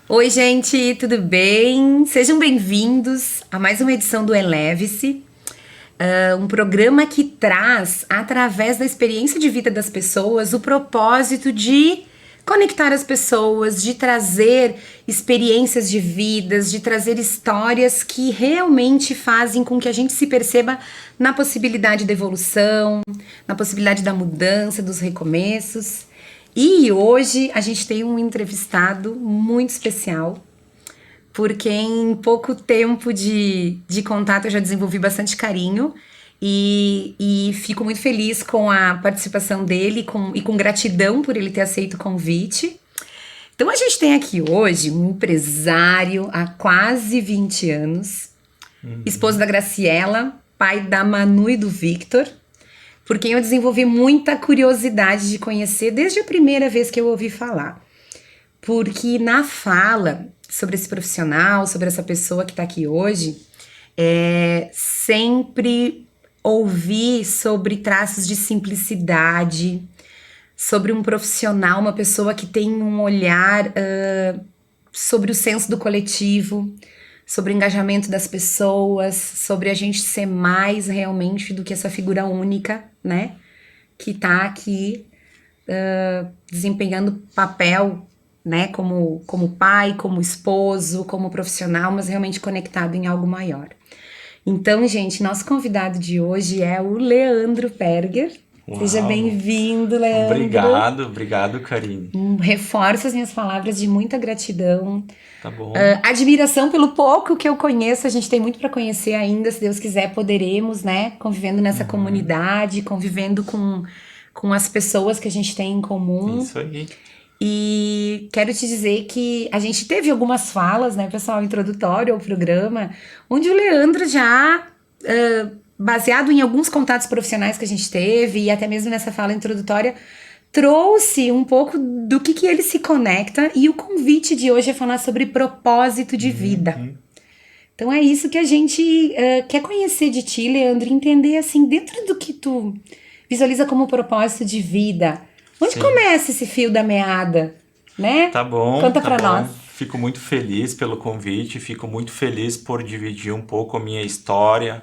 Oi, gente, tudo bem? Sejam bem-vindos a mais uma edição do Eleve-se, um programa que traz, através da experiência de vida das pessoas, o propósito de conectar as pessoas, de trazer experiências de vidas, de trazer histórias que realmente fazem com que a gente se perceba na possibilidade da evolução, na possibilidade da mudança, dos recomeços. E hoje a gente tem um entrevistado muito especial, porque em pouco tempo de contato eu já desenvolvi bastante carinho e fico muito feliz com a participação dele e com gratidão por ele ter aceito o convite. Então a gente tem aqui hoje um empresário há quase 20 anos, esposo da Graciela, pai da Manu e do Victor, por quem eu desenvolvi muita curiosidade de conhecer desde a primeira vez que eu ouvi falar. Porque na fala sobre esse profissional, sobre essa pessoa que está aqui hoje, sempre ouvi sobre traços de simplicidade, sobre um profissional, uma pessoa que tem um olhar sobre o senso do coletivo, sobre o engajamento das pessoas, sobre a gente ser mais realmente do que essa figura única, né? Que tá aqui desempenhando papel, né? Como pai, como esposo, como profissional, mas realmente conectado em algo maior. Então, gente, nosso convidado de hoje é o Leandro Perger. Seja Uau! bem-vindo, Leandro. Obrigado, Karine. Reforço as minhas palavras de muita gratidão. Tá bom? Admiração pelo pouco que eu conheço, a gente tem muito para conhecer ainda, se Deus quiser poderemos, né, convivendo nessa Uhum. comunidade, convivendo com as pessoas que a gente tem em comum. Isso aí. E quero te dizer que a gente teve algumas falas, né, pessoal, introdutório ao programa, onde o Leandro já, baseado em alguns contatos profissionais que a gente teve, e até mesmo nessa fala introdutória, trouxe um pouco do que ele se conecta, e o convite de hoje é falar sobre propósito de vida. Uhum. Então é isso que a gente quer conhecer de ti, Leandro, entender assim, dentro do que tu visualiza como propósito de vida, onde Sim. começa esse fio da meada, né? Tá bom, Conta tá pra nós. bom. Fico muito feliz pelo convite, fico muito feliz por dividir um pouco a minha história,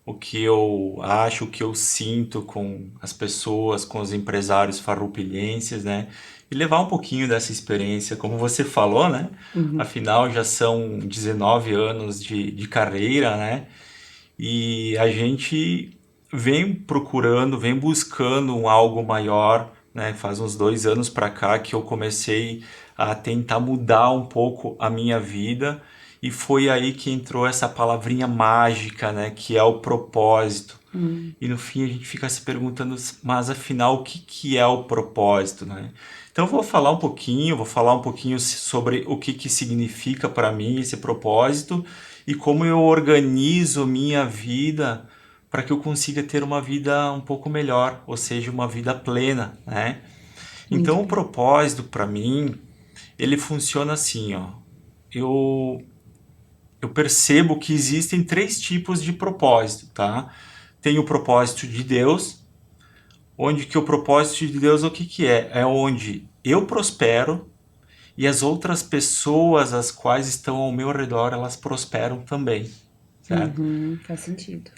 o que eu acho, o que eu sinto com as pessoas, com os empresários farroupilhenses, né? E levar um pouquinho dessa experiência, como você falou, né? Uhum. Afinal, já são 19 anos de carreira, né? E a gente vem procurando, vem buscando um algo maior, né? Faz uns 2 anos para cá que eu comecei a tentar mudar um pouco a minha vida e foi aí que entrou essa palavrinha mágica, né? Que é o propósito. Hum. E no fim a gente fica se perguntando, mas afinal o que que é o propósito, né? Então eu vou falar um pouquinho sobre o que que significa para mim esse propósito e como eu organizo minha vida para que eu consiga ter uma vida um pouco melhor, ou seja, uma vida plena, né? Muito Então o bem. propósito para mim, ele funciona assim, ó. Eu eu percebo que existem três tipos de propósito, tá? Tem o propósito de Deus, onde que o propósito de Deus o que que é? É onde eu prospero e as outras pessoas as quais estão ao meu redor, elas prosperam também, certo? Uhum, faz sentido.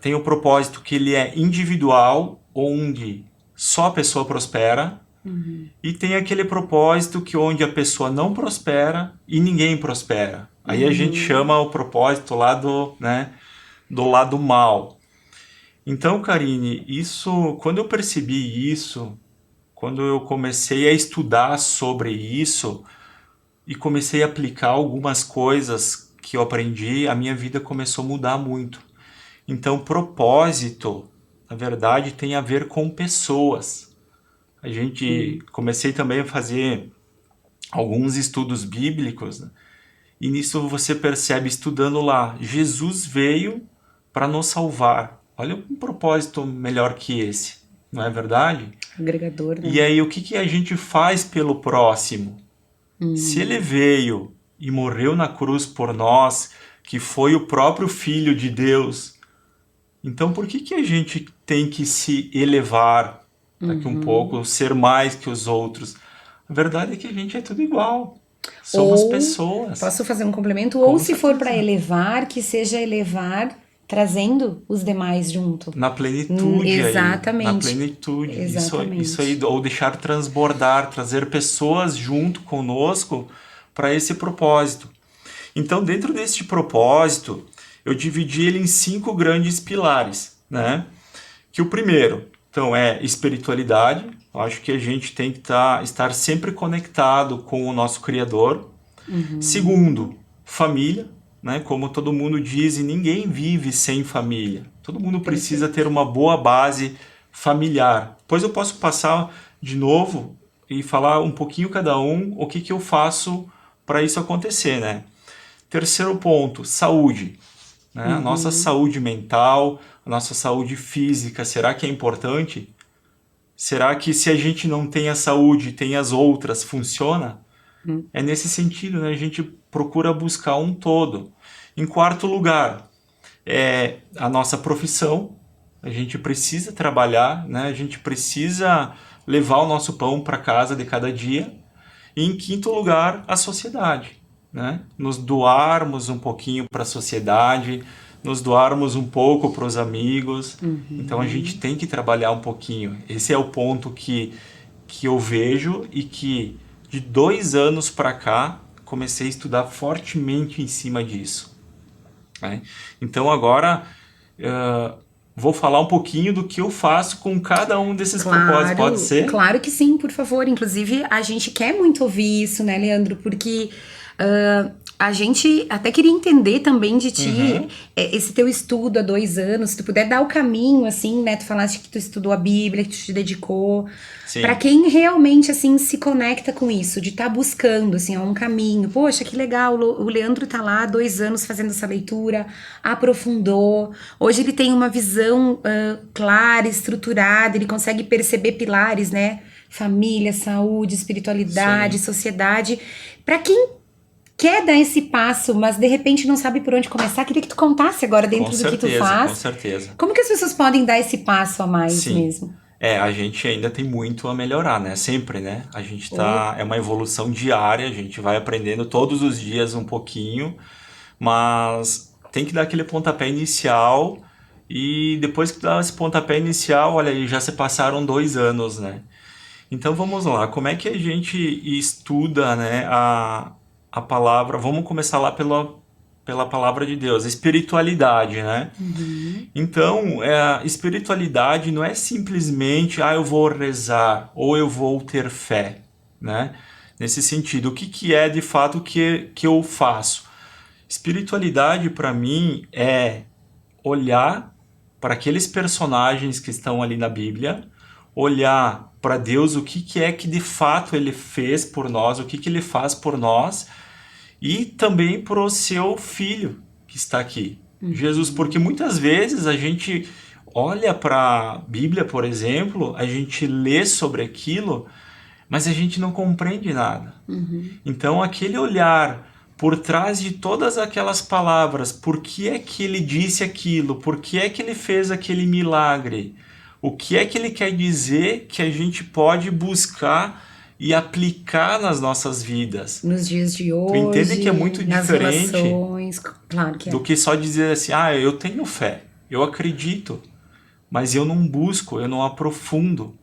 Tem o propósito que ele é individual, onde só a pessoa prospera, Uhum. e tem aquele propósito que onde a pessoa não prospera e ninguém prospera. Aí a gente Uhum. chama o propósito lá do lado mal. Então, Karine, isso, quando eu percebi isso, quando eu comecei a estudar sobre isso e comecei a aplicar algumas coisas que eu aprendi, a minha vida começou a mudar muito. Então, propósito, na verdade, tem a ver com pessoas. A gente Sim. comecei também a fazer alguns estudos bíblicos, né? E nisso você percebe estudando lá, Jesus veio para nos salvar. Olha um propósito melhor que esse, não é verdade? Agregador, E né? aí o que que a gente faz pelo próximo? Se ele Uhum. veio e morreu na cruz por nós, que foi o próprio Filho de Deus, então por que que a gente tem que se elevar daqui um Uhum. pouco, ser mais que os outros? A verdade é que a gente é tudo igual. Somos Ou, pessoas. posso fazer um complemento? Ou Com se for para certeza. elevar, que seja elevar trazendo os demais junto. Na plenitude aí, na Exatamente. plenitude. Isso aí, Exatamente. ou deixar transbordar, trazer pessoas junto conosco para esse propósito. Então, dentro deste propósito, eu dividi ele em 5 grandes pilares, né? Que o primeiro, então, é espiritualidade. Eu acho que a gente tem que estar sempre conectado com o nosso Criador. Segundo, família, né? Como todo mundo diz, e ninguém vive sem família. Todo mundo precisa ter Perfeito. uma boa base familiar. Depois eu posso passar de novo e falar um pouquinho cada um o que eu faço para isso acontecer, né? Terceiro ponto, saúde, né? A nossa saúde mental, a nossa saúde física, será que é importante? Será que se a gente não tem a saúde, tem as outras, funciona? É nesse sentido, né? A gente procura buscar um todo. Em quarto lugar, é a nossa profissão. A gente precisa trabalhar, né? A gente precisa levar o nosso pão para casa de cada dia. E em quinto lugar, a sociedade, né? Nos doarmos um pouquinho para a sociedade, nos doarmos um pouco para os amigos. Então a gente tem que trabalhar um pouquinho. Esse é o ponto que eu vejo e que de 2 anos para cá comecei a estudar fortemente em cima disso, né? Então agora vou falar um pouquinho do que eu faço com cada um desses propósitos, pode Claro, ser? claro que sim, por favor. Inclusive, a gente quer muito ouvir isso, né, Leandro? Porque a gente até queria entender também de ti Uhum, esse teu estudo há 2 anos. Se tu puder dar o caminho, assim, né? Tu falaste que tu estudou a Bíblia, que tu te dedicou. Pra sim, quem realmente, assim, se conecta com isso, de estar buscando, assim, ó, um caminho. Poxa, que legal, o Leandro tá lá há 2 anos fazendo essa leitura, aprofundou. Hoje ele tem uma visão clara, estruturada, ele consegue perceber pilares, né? Família, saúde, isso espiritualidade, aí. sociedade. Pra quem quer dar esse passo, mas de repente não sabe por onde começar, queria que tu contasse agora Com dentro do que tu certeza, com faz. certeza. Como que as pessoas podem dar esse passo a mais Sim. mesmo? A gente ainda tem muito a melhorar, né? Sempre, né? A gente Ou é uma evolução diária, a gente vai aprendendo todos os dias um pouquinho, mas tem que dar aquele pontapé inicial e depois que dá esse pontapé inicial, olha aí, já se passaram 2 anos, né? Então vamos lá, como é que a gente estuda, né, a palavra? Vamos começar lá pela palavra de Deus, a espiritualidade, né? Então, a espiritualidade não é simplesmente, eu vou rezar ou eu vou ter fé, né? Nesse sentido, o que é de fato que eu faço? Espiritualidade para mim é olhar para aqueles personagens que estão ali na Bíblia, olhar para Deus, o que é que de fato ele fez por nós, o que ele faz por nós, e também para o seu filho que está aqui, Jesus, porque muitas vezes a gente olha para a Bíblia, por exemplo, a gente lê sobre aquilo, mas a gente não compreende nada. Então, aquele olhar por trás de todas aquelas palavras, por que é que ele disse aquilo, por que é que ele fez aquele milagre, o que é que ele quer dizer que a gente pode buscar e aplicar nas nossas vidas. nos dias de Tu entende que é hoje, muito nas diferente relações, claro que do é. que só dizer assim, eu tenho fé, eu acredito, mas eu não busco, eu não aprofundo.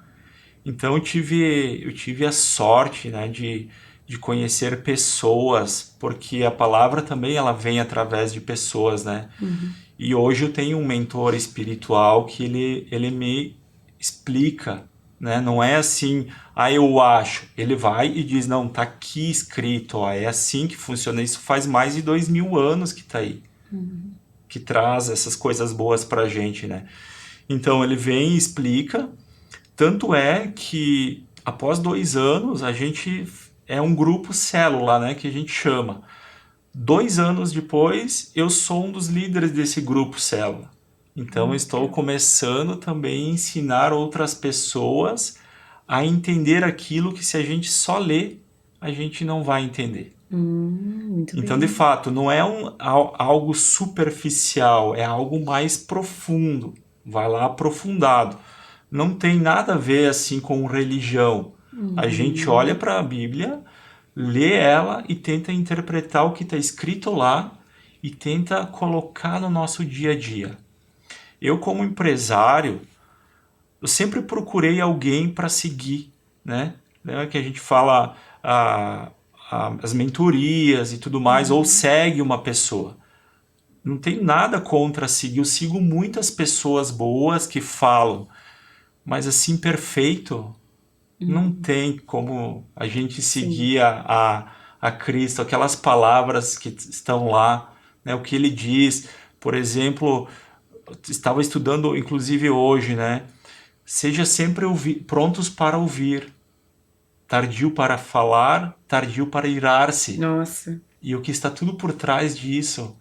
Então eu tive a sorte, né, de conhecer pessoas, porque a palavra também ela vem através de pessoas, né? E hoje eu tenho um mentor espiritual que ele me explica, né? Não é assim, eu acho. Ele vai e diz, não, tá aqui escrito, ó, é assim que funciona. Isso faz mais de 2000 anos que tá aí, que traz essas coisas boas pra gente, né? Então ele vem e explica, tanto é que após 2 anos a gente é um grupo célula, né, que a gente chama. 2 anos depois, eu sou um dos líderes desse grupo célula. Então, estou começando também a ensinar outras pessoas a entender aquilo que se a gente só lê, a gente não vai entender. Muito Então, de bem. fato, não é algo superficial, é algo mais profundo. Vai lá aprofundado. Não tem nada a ver assim com religião. A gente olha para a Bíblia, lê ela e tenta interpretar o que está escrito lá e tenta colocar no nosso dia a dia. Eu, como empresário, eu sempre procurei alguém para seguir, né? Que a gente fala as mentorias e tudo mais, ou segue uma pessoa. Não tem nada contra seguir, eu sigo muitas pessoas boas que falam, mas assim, perfeito, não tem como a gente Sim. seguir a Cristo, aquelas palavras que estão lá, né? O que ele diz, por exemplo, estava estudando inclusive hoje, né? Seja sempre prontos para ouvir, tardio para falar, tardio para irar-se. Nossa. E o que está tudo por trás disso.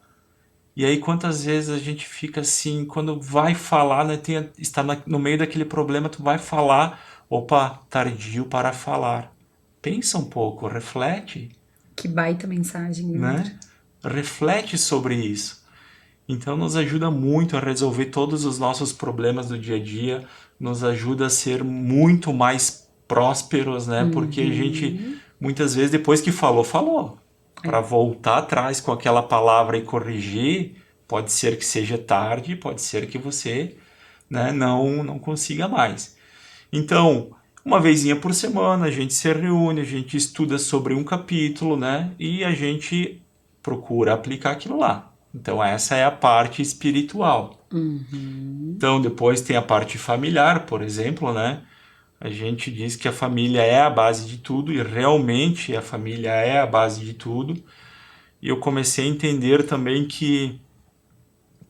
E aí quantas vezes a gente fica assim, quando vai falar, né, está no meio daquele problema, tu vai falar, opa, tardio para falar. Pensa um pouco, reflete, Que baita mensagem, Leandro. né? Reflete sobre isso. Então nos ajuda muito a resolver todos os nossos problemas do dia a dia, nos ajuda a ser muito mais prósperos, né? Porque a gente muitas vezes depois que falou, falou. Para voltar atrás com aquela palavra e corrigir, pode ser que seja tarde, pode ser que você, né, não consiga mais. Então, uma vezinha por semana a gente se reúne, a gente estuda sobre um capítulo, né, e a gente procura aplicar aquilo lá. Então essa é a parte espiritual. Então depois tem a parte familiar, por exemplo, né? A gente diz que a família é a base de tudo e realmente a família é a base de tudo. E eu comecei a entender também que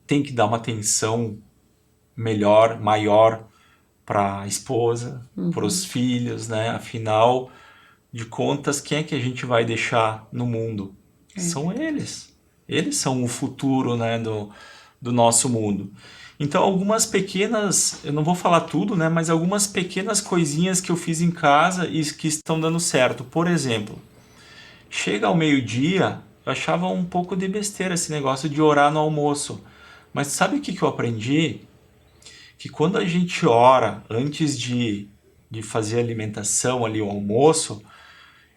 tem que dar uma atenção melhor, maior para a esposa, para os filhos, né? Afinal de contas, quem é que a gente vai deixar no mundo? São eles. Eles são o futuro, né, do nosso mundo. Então, algumas pequenas, eu não vou falar tudo, né, mas algumas pequenas coisinhas que eu fiz em casa e que estão dando certo. Por exemplo, chega ao meio-dia, eu achava um pouco de besteira esse negócio de orar no almoço. Mas sabe o que que eu aprendi? Que quando a gente ora antes de fazer a alimentação ali, o almoço,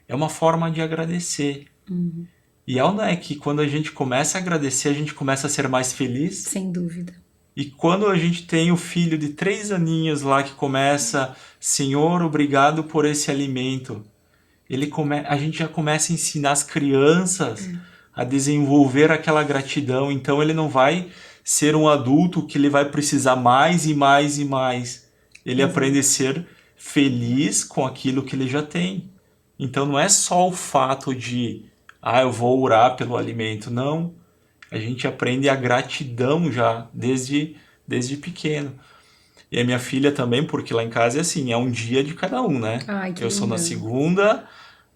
é uma forma de agradecer. E não é que quando a gente começa a agradecer, a gente começa a ser mais feliz. Sem dúvida. E quando a gente tem o filho de 3 aninhos lá que começa, Senhor, obrigado por esse alimento. A gente já começa a ensinar as crianças a desenvolver aquela gratidão. Então ele não vai ser um adulto que ele vai precisar mais e mais e mais. Ele aprende a ser feliz com aquilo que ele já tem. Então não é só o fato de, eu vou orar pelo alimento. Não. A gente aprende a gratidão já desde pequeno. E a minha filha também, porque lá em casa é assim, é um dia de cada um, né? Ai, que Eu sou na linda. segunda,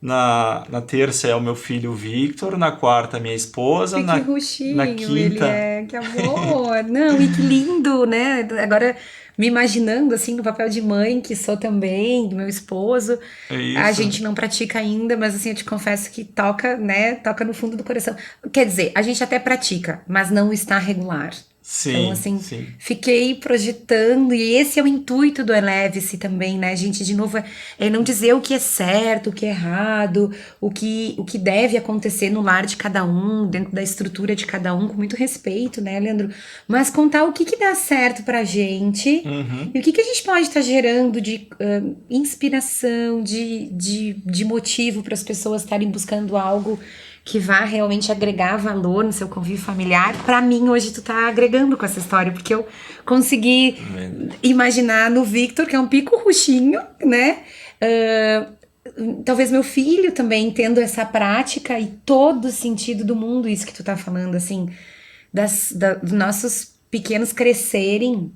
na terça é o meu filho Victor, na quarta minha esposa, Que na roxinho ele quinta... é, que amor. Não, e que lindo, né? Agora, me imaginando assim no papel de mãe, que sou também, do meu esposo. É A isso. gente não pratica ainda, mas assim, eu te confesso que toca, né? Toca no fundo do coração. Quer dizer, a gente até pratica, mas não está regular. Então, Sim, assim, sim. fiquei projetando, e esse é o intuito do Eleve-se também, né, gente? De novo, é não dizer o que é certo, o que é errado, o que deve acontecer no lar de cada um, dentro da estrutura de cada um, com muito respeito, né, Leandro? Mas contar o que que dá certo pra gente Uhum. e o que que a gente pode estar gerando de inspiração, de motivo para as pessoas estarem buscando algo que vá realmente agregar valor no seu convívio familiar. Pra mim, hoje tu tá agregando com essa história, porque eu consegui imaginar no Victor, que é um pico roxinho, né? Talvez meu filho também tendo essa prática e todo o sentido do mundo, isso que tu tá falando, assim, dos nossos pequenos crescerem,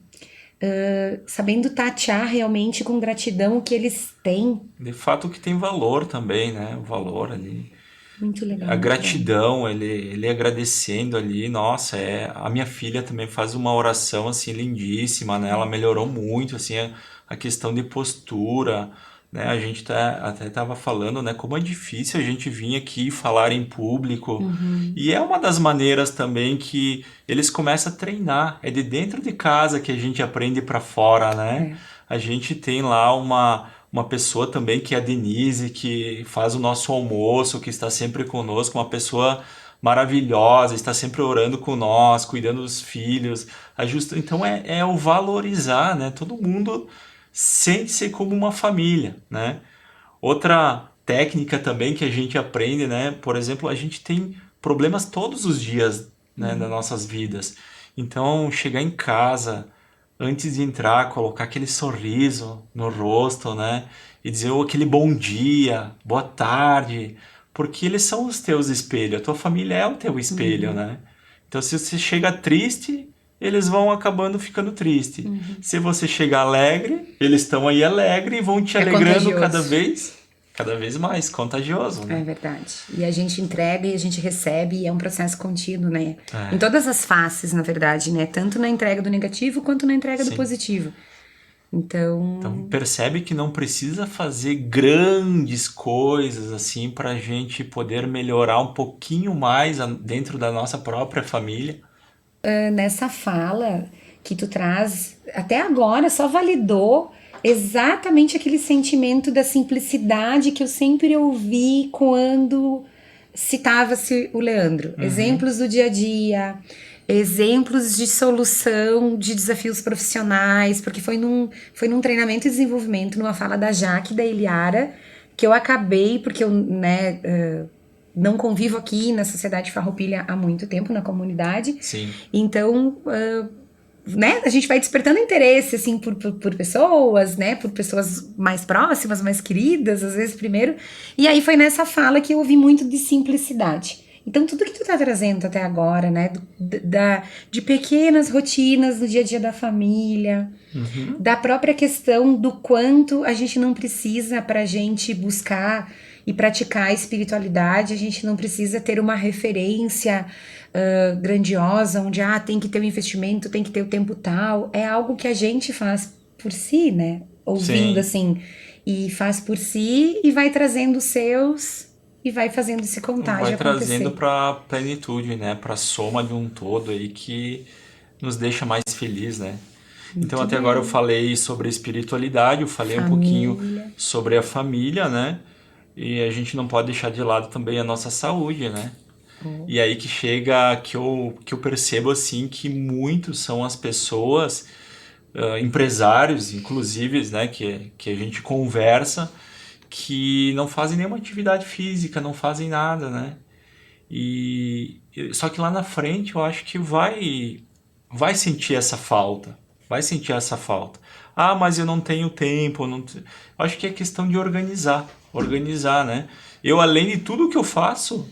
sabendo tatear realmente com gratidão o que eles têm. De fato, que tem valor também, né? O valor ali. Muito legal, A muito bom. gratidão, ele agradecendo ali, nossa, a minha filha também faz uma oração assim lindíssima, né? Ela melhorou muito assim a questão de postura, né? A gente até tava falando, né, como é difícil a gente vir aqui falar em público. E é uma das maneiras também que eles começam a treinar, é de dentro de casa que a gente aprende para fora, né? A gente tem lá uma pessoa também que é a Denise, que faz o nosso almoço, que está sempre conosco, uma pessoa maravilhosa, está sempre orando com nós, cuidando dos filhos. Então é o valorizar, né? Todo mundo sente-se como uma família, né? Outra técnica também que a gente aprende, né? Por exemplo, a gente tem problemas todos os dias, né, nas nossas vidas. Então, chegar em casa, antes de entrar, colocar aquele sorriso no rosto, né? E dizer aquele bom dia, boa tarde, porque eles são os teus espelhos, a tua família é o teu espelho, né? Então, se você chega triste, eles vão acabando ficando triste. Se você chega alegre, eles estão aí alegre e vão te alegrando cada vez mais, contagioso, É né? verdade. E a gente entrega e a gente recebe, e é um processo contínuo, né? Em É, todas as faces, na verdade, né? Tanto na entrega do negativo quanto na entrega do sim. positivo. Então Então, percebe que não precisa fazer grandes coisas assim para a gente poder melhorar um pouquinho mais dentro da nossa própria família. nessa fala que tu traz, até agora só validou exatamente aquele sentimento da simplicidade que eu sempre ouvi quando citava-se o Leandro. Uhum, Exemplos do dia a dia, exemplos de solução de desafios profissionais, porque foi num treinamento e desenvolvimento, numa fala da Jaque e da Eliara, que eu acabei, porque eu, né, não convivo aqui na Sociedade Farroupilha há muito tempo, na comunidade, sim. então, né, a gente vai despertando interesse, assim, por pessoas, né, por pessoas mais próximas, mais queridas, às vezes primeiro, e aí foi nessa fala que eu ouvi muito de simplicidade. Então, tudo que tu tá trazendo até agora, né, de pequenas rotinas no dia a dia da família, Uhum. da própria questão do quanto a gente não precisa para a gente buscar e praticar a espiritualidade, a gente não precisa ter uma referência grandiosa, onde tem que ter um investimento, tem que ter o tempo tal. É algo que a gente faz por si, né? Ouvindo Sim. assim, e faz por si e vai trazendo os seus e vai fazendo esse Vai contágio trazendo acontecer. para plenitude, né? Para soma de um todo aí que nos deixa mais feliz, né? Então Muito até agora eu bem. falei sobre espiritualidade, eu falei um pouquinho Família. sobre a família, né? E a gente não pode deixar de lado também a nossa saúde, né? Oh. E aí que chega que eu percebo assim que muitos são as pessoas, empresários, inclusive, né, que a gente conversa, que não fazem nenhuma atividade física, não fazem nada, né? Só que lá na frente eu acho que vai sentir essa falta, vai sentir essa falta. Ah, mas eu não tenho tempo, eu acho que é questão de organizar, né? Eu além de tudo que eu faço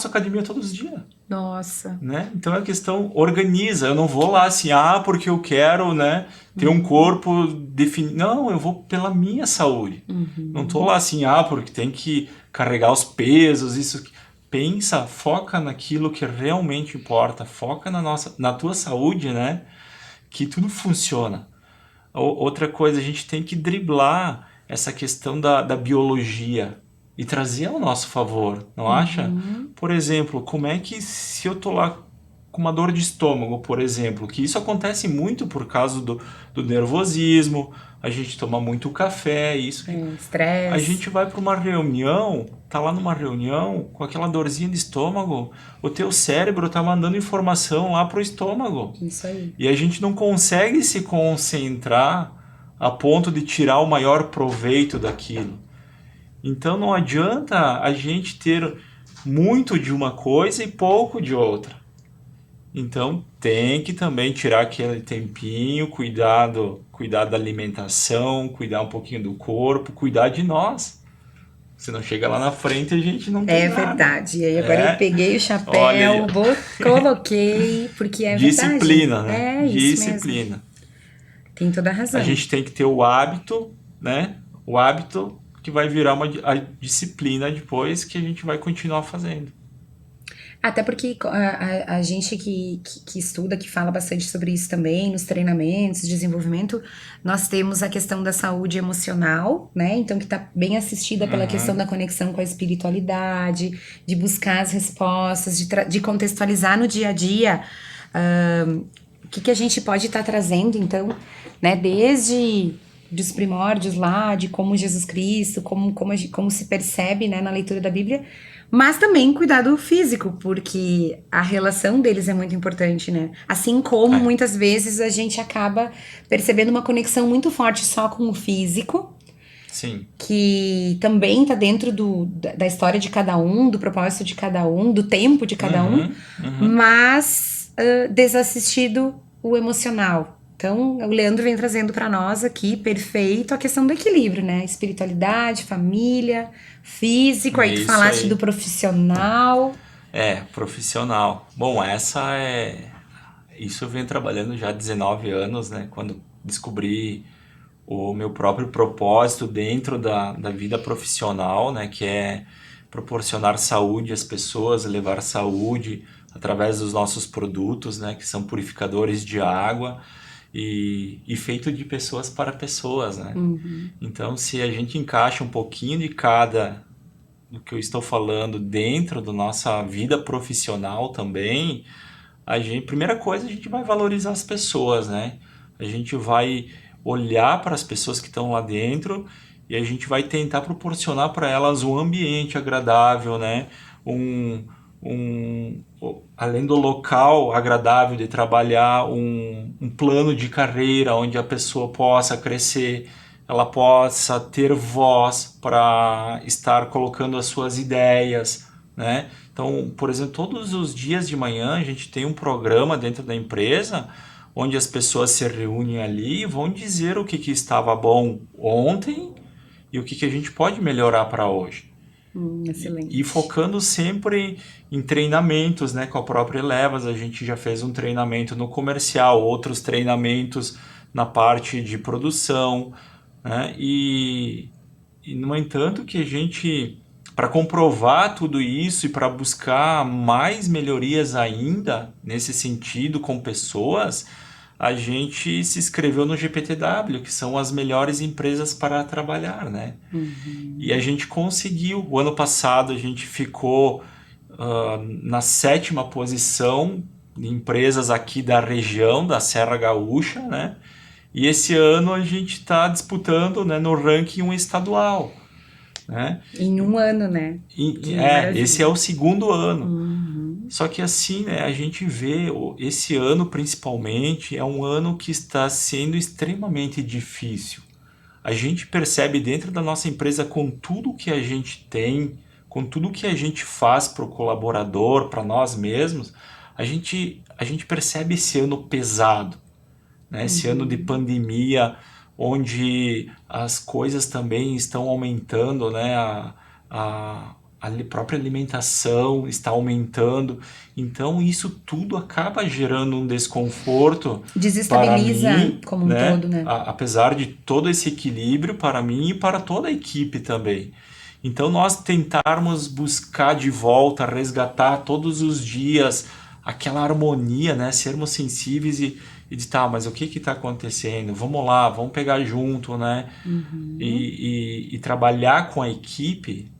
academia todos os dias, Nossa. né? Então é questão organiza. Eu não vou lá assim, porque eu quero, né, ter um Uhum. corpo definido. Não, eu vou pela minha saúde. Não tô Uhum. lá assim, porque tem que carregar os pesos, isso. Pensa, foca naquilo que realmente importa, foca na tua saúde, né? Que tudo funciona. Outra coisa, a gente tem que driblar essa questão da biologia e trazer ao nosso favor, não acha? Uhum. Por exemplo, como é que se eu tô lá com uma dor de estômago, por exemplo, que isso acontece muito por causa do nervosismo, a gente toma muito café, isso que a Estresse. gente vai para uma reunião, tá lá numa reunião com aquela dorzinha de estômago, o teu cérebro tá mandando informação lá pro estômago. Isso aí. E a gente não consegue se concentrar a ponto de tirar o maior proveito daquilo. Então não adianta a gente ter muito de uma coisa e pouco de outra. Então tem que também tirar aquele tempinho, cuidar da alimentação, cuidar um pouquinho do corpo, cuidar de nós. Se não chega lá na frente, a gente não tem É nada. verdade. E aí agora eu É, peguei o olha aí, chapéu, ó. coloquei, porque é verdade. Disciplina, né? É isso mesmo. Disciplina. Tem toda a A razão. gente tem que ter o hábito, né? O hábito que vai virar a disciplina depois que a gente vai continuar fazendo. Até porque a gente que estuda, que fala bastante sobre isso também, nos treinamentos, desenvolvimento, nós temos a questão da saúde emocional, né? Então, que tá bem assistida pela questão Uhum. da conexão com a espiritualidade, de buscar as respostas, de contextualizar no dia a dia o que a gente pode estar trazendo, então, né? Desde dos primórdios lá, de como Jesus Cristo, como se percebe, né, na leitura da Bíblia, mas também cuidado físico, porque a relação deles é muito importante, né? Assim como É, muitas vezes a gente acaba percebendo uma conexão muito forte só com o físico, sim. que também tá dentro da história de cada um, do propósito de cada um, do tempo de cada um, Uhum, uhum. mas desassistido o emocional. Então, o Leandro vem trazendo para nós aqui, perfeito, a questão do equilíbrio, né? Espiritualidade, família, físico, aí É tu isso falaste do aí. profissional. É, profissional. Bom, essa é. Isso eu venho trabalhando já há 19 anos, né? Quando descobri o meu próprio propósito dentro da vida profissional, né? Que é proporcionar saúde às pessoas, levar saúde através dos nossos produtos, né? Que são purificadores de água e feito de pessoas para pessoas, né? Uhum. Então, se a gente encaixa um pouquinho de cada do que eu estou falando dentro da nossa vida profissional também, a gente, primeira coisa, a gente vai valorizar as pessoas, né? A gente vai olhar para as pessoas que estão lá dentro e a gente vai tentar proporcionar para elas um ambiente agradável, né? Um, além do local agradável de trabalhar, um plano de carreira onde a pessoa possa crescer, ela possa ter voz para estar colocando as suas ideias, né? Então, por exemplo, todos os dias de manhã a gente tem um programa dentro da empresa onde as pessoas se reúnem ali e vão dizer o que estava bom ontem e o que a gente pode melhorar para hoje. E Excelente. focando sempre em treinamentos, né, com a própria Elevas, a gente já fez um treinamento no comercial, outros treinamentos na parte de produção, né, e no entanto que a gente, para comprovar tudo isso e para buscar mais melhorias ainda nesse sentido com pessoas, a gente se inscreveu no GPTW, que são as melhores empresas para trabalhar, né? E a Uhum. gente conseguiu. O ano passado a gente ficou na sétima posição de empresas aqui da região da Serra Gaúcha, né? E esse ano a gente está disputando, né, no ranking um estadual, né? Em um ano, né? Que Esse é maravilha. o segundo ano. Uhum. Só que assim, né, a gente vê esse ano principalmente é um ano que está sendo extremamente difícil. A gente percebe dentro da nossa empresa com tudo que a gente tem, com tudo que a gente faz para o colaborador, para nós mesmos, a gente percebe esse ano pesado, né? Esse ano de Uhum. pandemia, onde as coisas também estão aumentando, né? A própria alimentação está aumentando. Então, isso tudo acaba gerando um desconforto para Desestabiliza mim, como um né? todo, né? Apesar de todo esse equilíbrio para mim e para toda a equipe também. Então, nós tentarmos buscar de volta, resgatar todos os dias aquela harmonia, né? Sermos sensíveis e de tá, mas o que está acontecendo? Vamos lá, vamos pegar junto, né? Uhum. E trabalhar com a equipe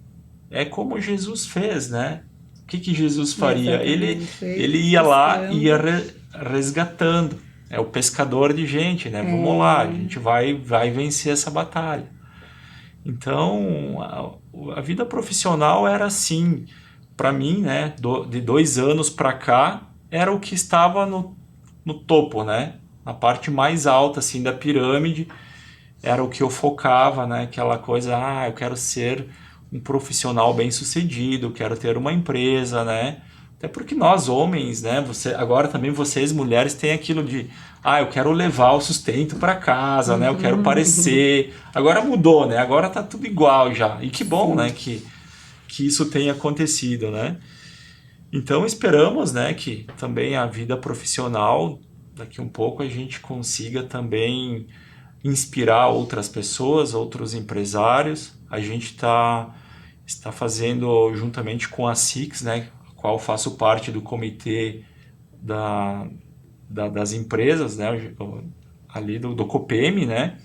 é como Jesus fez, né? O que Jesus faria? Ele, Exatamente. Foi ele ia lá e ia buscando. resgatando. É o pescador de gente, né? Vamos lá, a É, gente vai vencer essa batalha. Então, a vida profissional era assim, para mim, né? De 2 anos para cá, era o que estava no topo, né? Na parte mais alta, assim, da pirâmide, era o que eu focava, né? Aquela coisa, eu quero ser um profissional bem-sucedido, quero ter uma empresa, né? Até porque nós homens, né? Agora também vocês mulheres têm aquilo de, eu quero levar o sustento para casa, né? Eu quero uhum. parecer. Agora mudou, né? Agora tá tudo igual já. E que bom, né? Sim. Que isso tenha acontecido, né? Então esperamos, né, que também a vida profissional daqui um pouco a gente consiga também inspirar outras pessoas, outros empresários. A gente está fazendo juntamente com a Six, né, a qual faço parte do comitê da, das empresas, né, ali do COPEM, né,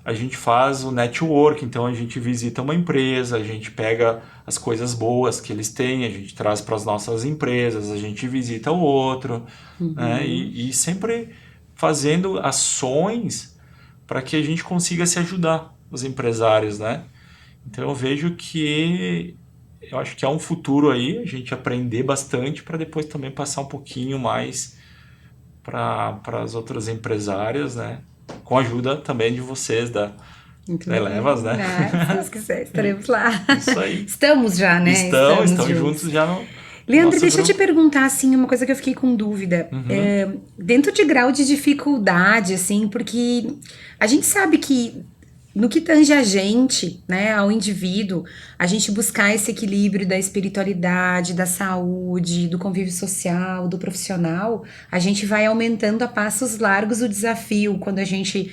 a gente faz o network, então a gente visita uma empresa, a gente pega as coisas boas que eles têm, a gente traz para as nossas empresas, a gente visita o outro, né? Uhum. E sempre fazendo ações para que a gente consiga se ajudar, os empresários, né? Então eu vejo que eu acho que há um futuro aí, a gente aprender bastante para depois também passar um pouquinho mais para as outras empresárias, né? Com a ajuda também de vocês Muito da bem. Elevas, né? Se Deus quiser, estaremos lá. Isso aí. Estamos já, né? Estão juntos. juntos já no Leandro, nosso deixa eu te grupo. perguntar, assim, uma coisa que eu fiquei com dúvida. Dentro de grau de dificuldade, assim, porque a gente sabe que no que tange a gente, né, ao indivíduo, a gente buscar esse equilíbrio da espiritualidade, da saúde, do convívio social, do profissional, a gente vai aumentando a passos largos o desafio quando a gente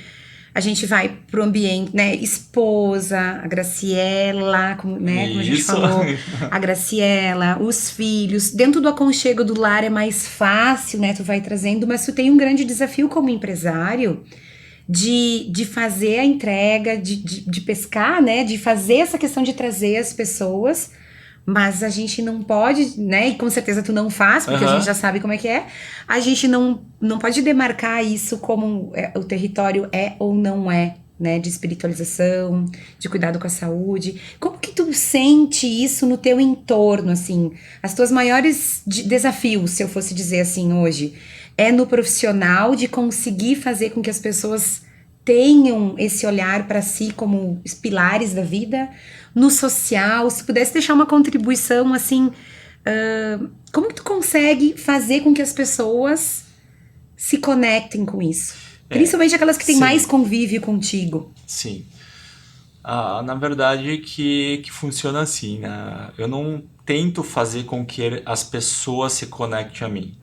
vai pro ambiente, né, esposa, a Graciela, né, como a gente Isso. falou, a Graciela, os filhos, dentro do aconchego do lar é mais fácil, né, tu vai trazendo, mas tu tem um grande desafio como empresário, de fazer a entrega, de pescar, né? De fazer essa questão de trazer as pessoas, mas a gente não pode, né? E com certeza tu não faz, porque a gente já sabe como é que é. A gente não pode demarcar isso como o território é ou não é, né? De espiritualização, de cuidado com a saúde. Como que tu sente isso no teu entorno, assim? As tuas maiores desafios, se eu fosse dizer assim hoje, é no profissional de conseguir fazer com que as pessoas tenham esse olhar para si como os pilares da vida, no social, se pudesse deixar uma contribuição assim, como que tu consegue fazer com que as pessoas se conectem com isso? Principalmente aquelas que têm mais convívio contigo. Sim. Na verdade que funciona assim, né? Eu não tento fazer com que as pessoas se conectem a mim.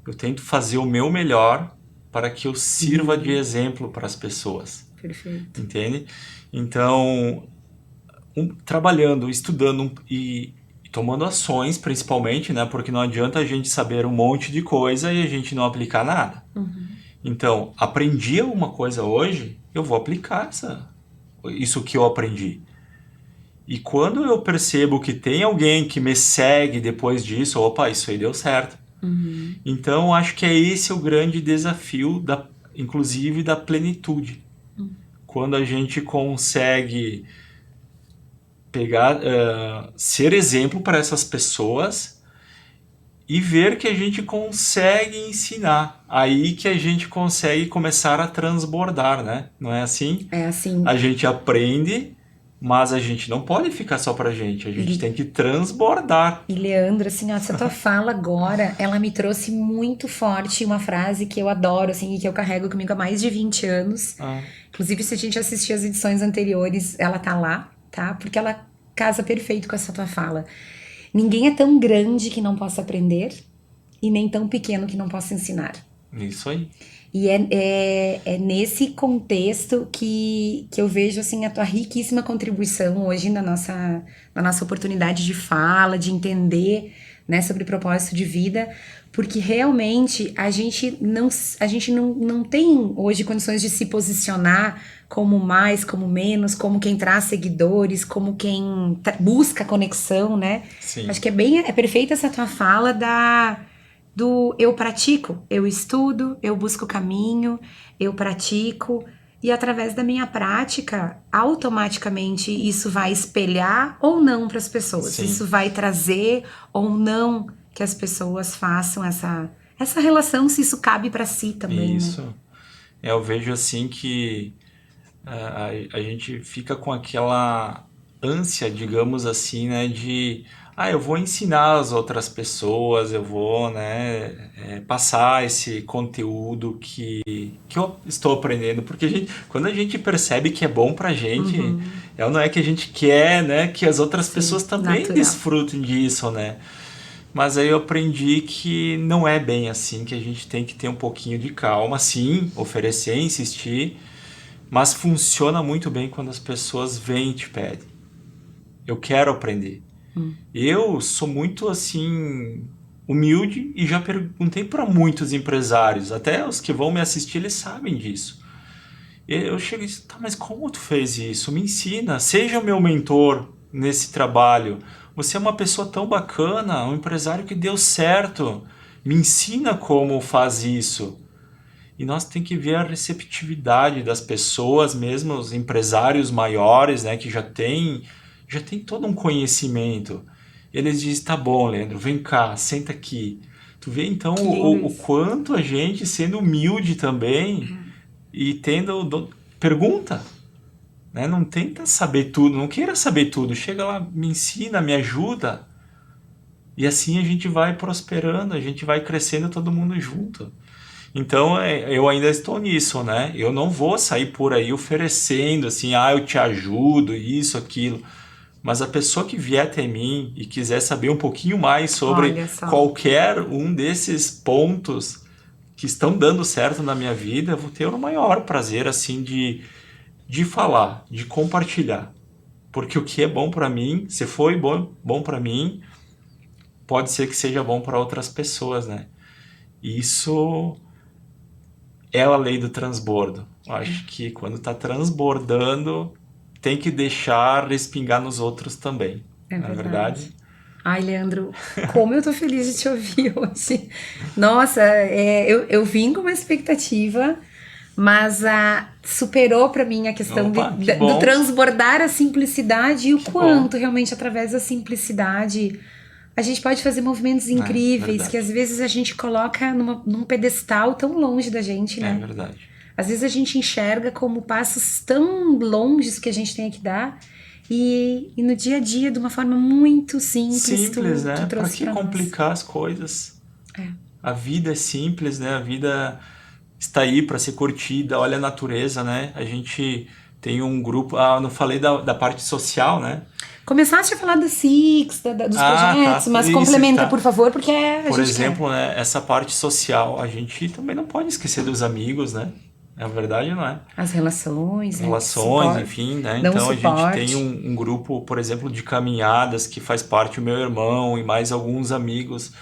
Eu tento fazer o meu melhor para que eu sirva de exemplo para as pessoas. Perfeito. Entende? Então, trabalhando, estudando e tomando ações, principalmente, né? Porque não adianta a gente saber um monte de coisa e a gente não aplicar nada. Então, aprendi alguma coisa hoje, eu vou aplicar isso que eu aprendi. E quando eu percebo que tem alguém que me segue depois disso, opa, isso aí deu certo. Então, acho que é esse o grande desafio, inclusive da plenitude. Quando a gente consegue pegar, ser exemplo para essas pessoas e ver que a gente consegue ensinar. Aí que a gente consegue começar a transbordar, né? Não é assim? É assim. A gente aprende, mas a gente não pode ficar só pra gente. A gente tem que transbordar. E Leandro, assim, ó, essa tua fala agora, ela me trouxe muito forte uma frase que eu adoro, assim, e que eu carrego comigo há mais de 20 anos. Inclusive, se a gente assistir as edições anteriores, ela tá lá, tá? Porque ela casa perfeito com essa tua fala. Ninguém é tão grande que não possa aprender e nem tão pequeno que não possa ensinar. Isso aí. E é nesse contexto que eu vejo, assim, a tua riquíssima contribuição hoje na nossa oportunidade de fala, de entender, né, sobre propósito de vida, porque realmente a gente não tem hoje condições de se posicionar como mais, como menos, como quem traz seguidores, como quem busca conexão, né? Sim. Acho que é perfeita essa tua fala do eu pratico, eu estudo, eu busco caminho, eu pratico, e através da minha prática, automaticamente isso vai espelhar ou não para as pessoas. Sim. Isso vai trazer ou não que as pessoas façam essa relação, se isso cabe para si também. Isso. Né? Eu vejo assim que a gente fica com aquela ânsia, digamos assim, né, de eu vou ensinar as outras pessoas, eu vou, né, passar esse conteúdo que eu estou aprendendo, porque quando a gente percebe que é bom pra gente, não é que a gente quer, né, que as outras pessoas também desfrutem disso, né? Mas aí eu aprendi que não é bem assim, que a gente tem que ter um pouquinho de calma, sim, oferecer, insistir, mas funciona muito bem quando as pessoas vêm e te pedem. Eu quero aprender. Eu sou muito assim humilde e já perguntei para muitos empresários, até os que vão me assistir, eles sabem disso. E eu chego e digo, tá, mas como tu fez isso? Me ensina, seja o meu mentor nesse trabalho. Você é uma pessoa tão bacana, um empresário que deu certo. Me ensina como faz isso. E nós tem que ver a receptividade das pessoas, mesmo os empresários maiores, né, que já tem todo um conhecimento. Eles dizem, tá bom, Leandro, vem cá, senta aqui. Tu vê então Que lindo o isso. quanto a gente, sendo humilde também, e tendo... Pergunta, né? Não tenta saber tudo, não queira saber tudo. Chega lá, me ensina, me ajuda. E assim a gente vai prosperando, a gente vai crescendo todo mundo junto. Então eu ainda estou nisso, né? Eu não vou sair por aí oferecendo assim, eu te ajudo, isso, aquilo. Mas a pessoa que vier até mim e quiser saber um pouquinho mais sobre Olha só. qualquer um desses pontos que estão dando certo na minha vida, eu vou ter o maior prazer assim de falar, de compartilhar. Porque o que é bom para mim, se foi bom para mim, pode ser que seja bom para outras pessoas, né? Isso é a lei do transbordo. Eu acho que quando está transbordando, tem que deixar respingar nos outros também. É Não é verdade? verdade. Ai, Leandro, como eu tô feliz de te ouvir hoje. Nossa, eu vim com uma expectativa, mas superou para mim a questão Opa, que do bom, transbordar a simplicidade e o que bom. quanto realmente através da simplicidade a gente pode fazer movimentos É incríveis que às verdade. vezes a gente coloca num pedestal tão longe da gente, É né? verdade. Às vezes a gente enxerga como passos tão longes que a gente tem que dar e no dia a dia, de uma forma muito simples, Simples, tu né? Para trouxe que para nós. complicar as coisas? É. A vida é simples, né? A vida está aí para ser curtida. Olha a natureza, né? A gente tem um grupo. Não falei da parte social, né? Começaste a falar da Six, dos projetos, Tá. mas Isso, complementa, por tá. favor, porque a Por gente quer. exemplo, né? Essa parte social, a gente também não pode esquecer dos amigos, né? É verdade, não é? As relações, né? Relações, enfim, né? Dão Então a gente tem suporte. um grupo, por exemplo, de caminhadas que faz parte o meu irmão e mais alguns amigos.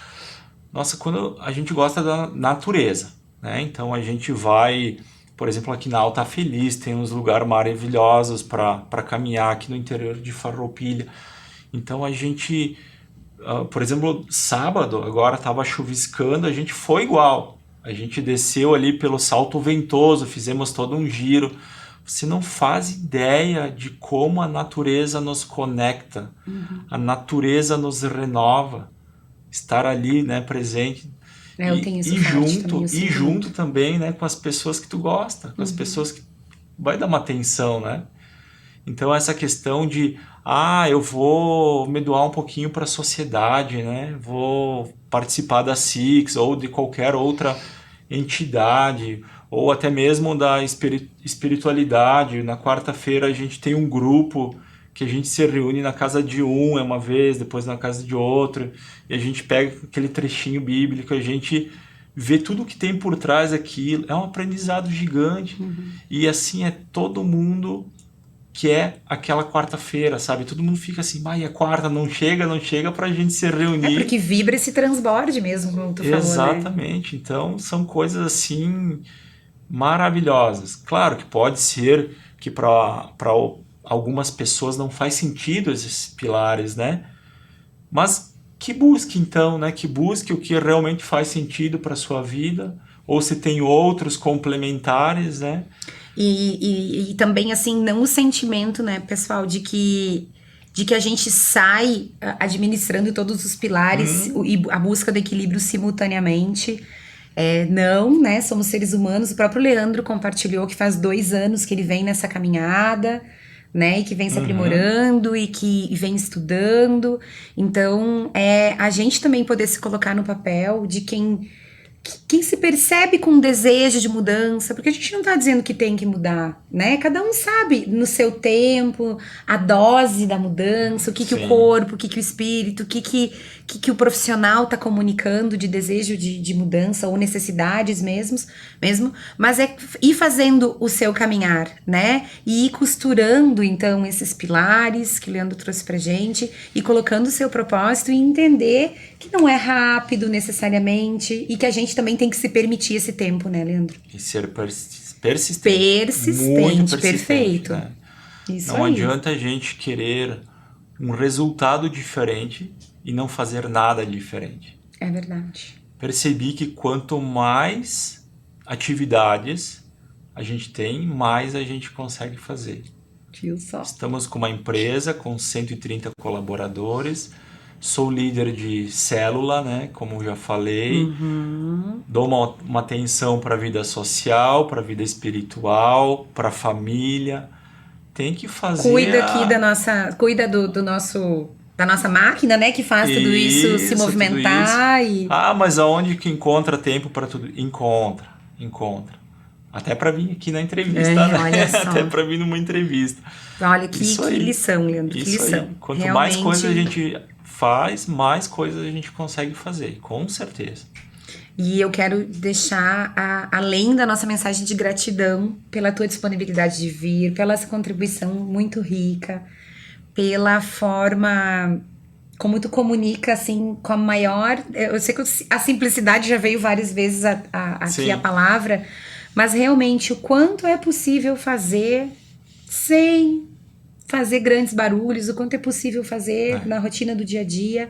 Nossa, quando a gente gosta da natureza, né? Então a gente vai, por exemplo, aqui na Alta Feliz, tem uns lugares maravilhosos para caminhar aqui no interior de Farroupilha. Então a gente, por exemplo, sábado, agora estava chuviscando, a gente foi igual. A gente desceu ali pelo Salto Ventoso, fizemos todo um giro. Você não faz ideia de como a natureza nos conecta, a natureza nos renova. Estar ali, né, presente É, eu tenho isso e forte também, eu e sinto junto muito. também, né, com as pessoas que tu gosta, com as Uhum. pessoas que vai dar uma atenção, né? Então essa questão de eu vou me doar um pouquinho para a sociedade, né? Vou participar da Six ou de qualquer outra entidade ou até mesmo da espiritualidade. Na quarta-feira a gente tem um grupo que a gente se reúne na casa de um é uma vez, depois na casa de outro, e a gente pega aquele trechinho bíblico, a gente vê tudo que tem por trás daquilo. É um aprendizado gigante. E assim é todo mundo que é aquela quarta-feira, sabe? Todo mundo fica assim, é quarta, não chega pra gente se É reunir. porque vibra esse transborde mesmo, como tu falou, né? Exatamente. Então, são coisas assim maravilhosas. Claro que pode ser que para algumas pessoas não faz sentido esses pilares, né? Mas que busque então, né? Que busque o que realmente faz sentido para sua vida, ou se tem outros complementares, né? E também, assim, não o sentimento, né, pessoal, de que a gente sai administrando todos os pilares e a busca do equilíbrio simultaneamente. É, não, né? Somos seres humanos. O próprio Leandro compartilhou que faz 2 anos que ele vem nessa caminhada, né? E que vem se Uhum. aprimorando e que vem estudando. Então, a gente também poder se colocar no papel de quem se percebe com um desejo de mudança, porque a gente não tá dizendo que tem que mudar, né? Cada um sabe no seu tempo, a dose da mudança, o que que o Sim. corpo, o que que o espírito, que o profissional tá comunicando de desejo de mudança ou necessidades mesmo, mas é ir fazendo o seu caminhar, né? E ir costurando, então, esses pilares que o Leandro trouxe pra gente e colocando o seu propósito e entender que não é rápido necessariamente e que a gente também tem que se permitir esse tempo, né, Leandro? E ser persistente, muito Persistente, persistente, perfeito. né? Isso Não aí. adianta a gente querer um resultado diferente e não fazer nada diferente. É verdade. Percebi que quanto mais atividades a gente tem, mais a gente consegue fazer. Viu só? Estamos com uma empresa com 130 colaboradores. Sou líder de célula, né? Como já falei. Dou uma atenção para a vida social, para a vida espiritual, para a família. Tem que fazer. Cuida aqui cuida do nosso, da nossa máquina, né? Que faz tudo isso se Isso, movimentar tudo isso. e. Ah, mas aonde que encontra tempo para tudo? Encontra. Até para vir aqui na entrevista, né? Olha só. Até para vir numa entrevista. Olha que Isso aí. lição, Leandro, que Isso lição. aí. Quanto mais Realmente. coisas a gente faz, mais coisas a gente consegue fazer, com certeza. E eu quero deixar, além da nossa mensagem de gratidão pela tua disponibilidade de vir, pela essa contribuição muito rica, pela forma como tu comunica, assim, com a maior... Eu sei que a simplicidade já veio várias vezes aqui Sim. a palavra, mas realmente o quanto é possível fazer sem fazer grandes barulhos, o quanto é possível fazer na rotina do dia a dia.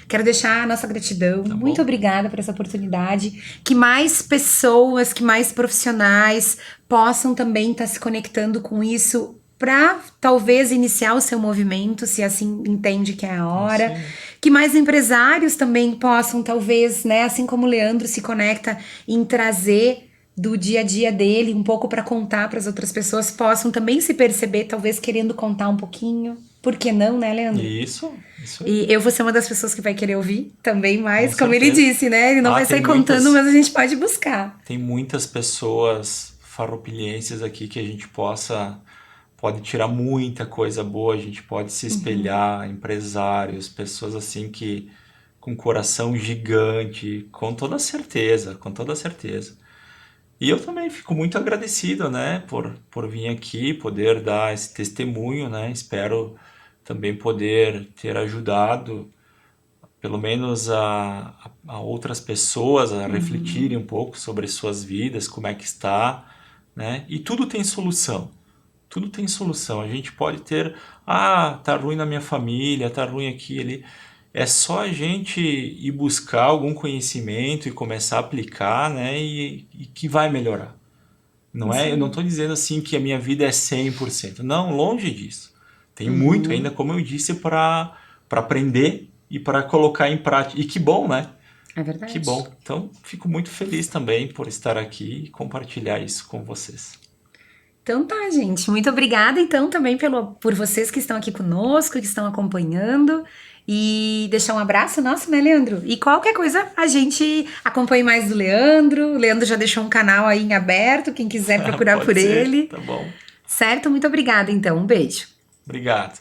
Quero deixar a nossa gratidão. Tá Muito bom. obrigada por essa oportunidade. Que mais pessoas, que mais profissionais possam também estar se conectando com isso para talvez iniciar o seu movimento, se assim entende que é a hora. Sim. Que mais empresários também possam talvez, né, assim como o Leandro se conecta em trazer do dia a dia dele, um pouco para contar para as outras pessoas, possam também se perceber, talvez querendo contar um pouquinho. Por que não, né, Leandro? Isso aí. E eu vou ser uma das pessoas que vai querer ouvir também mais, Com como ele certeza. disse, né? Ele não vai sair tem contando, muitas- mas a gente pode buscar. Tem muitas pessoas farroupilhenses aqui que a gente pode tirar muita coisa boa, a gente pode se espelhar, empresários, pessoas assim que com coração gigante, com toda certeza. E eu também fico muito agradecido, né, por vir aqui, poder dar esse testemunho, né? Espero também poder ter ajudado, pelo menos a outras pessoas a refletirem um pouco sobre suas vidas, como é que está, né? E tudo tem solução. Tudo tem solução. A gente pode ter, tá ruim na minha família, tá ruim aqui, ali. É só a gente ir buscar algum conhecimento e começar a aplicar, né? E que vai melhorar. Não é, eu não estou dizendo assim que a minha vida é 100%. Não, longe disso. Tem muito ainda, como eu disse, para aprender e para colocar em prática. E que bom, né? É verdade. Que bom. Então, fico muito feliz também por estar aqui e compartilhar isso com vocês. Então tá, gente. Muito obrigada, então, também por vocês que estão aqui conosco, que estão acompanhando. E deixar um abraço nosso, né, Leandro? E qualquer coisa, a gente acompanhe mais do Leandro. O Leandro já deixou um canal aí em aberto, quem quiser procurar Pode por ser, ele. tá bom. Certo? Muito obrigada, então. Um beijo. Obrigado.